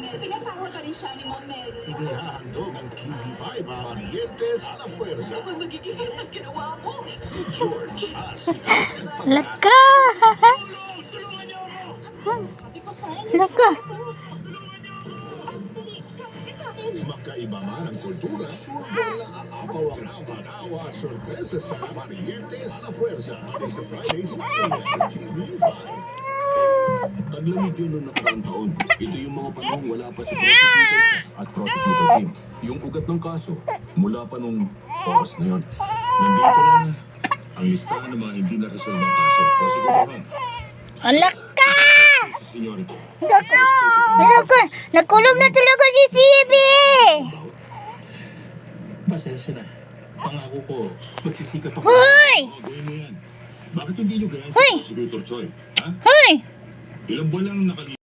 Pinatawag pa rin siya ni Ma'am Mary. Inihahandog ng TV5 Parientes a la Fuerza. Ano magiging ang ginawa mo? Si George si Alden Laka! Sabi ko sa'yo. Laka! Magkaiba man ang kultura, sure na aapaw ang tawa at sorpresa sa Parientes a la Fuerza. Sa Fridays na TV5. Taglamig yun noong nakaraang taon. Ito yung mga panahon wala pa si prosecutor at prosecutor team. Yung ugat ng kaso, mula pa nung oras na yun. Nandito na ang listahan ng mga hindi na-resolve ng kaso. Prosecutor Juan. Laka! Si Senyorito. Laka! Nakulong na talaga si CB! Pasensya na. Pangako ko, magsisikap ako. Hoy! Gawin mo yan. Bakit hindi nyo gaya Hoy! si Prosecutor Choi? Ha? Hoy! Ilang buwan lang nakalimutan.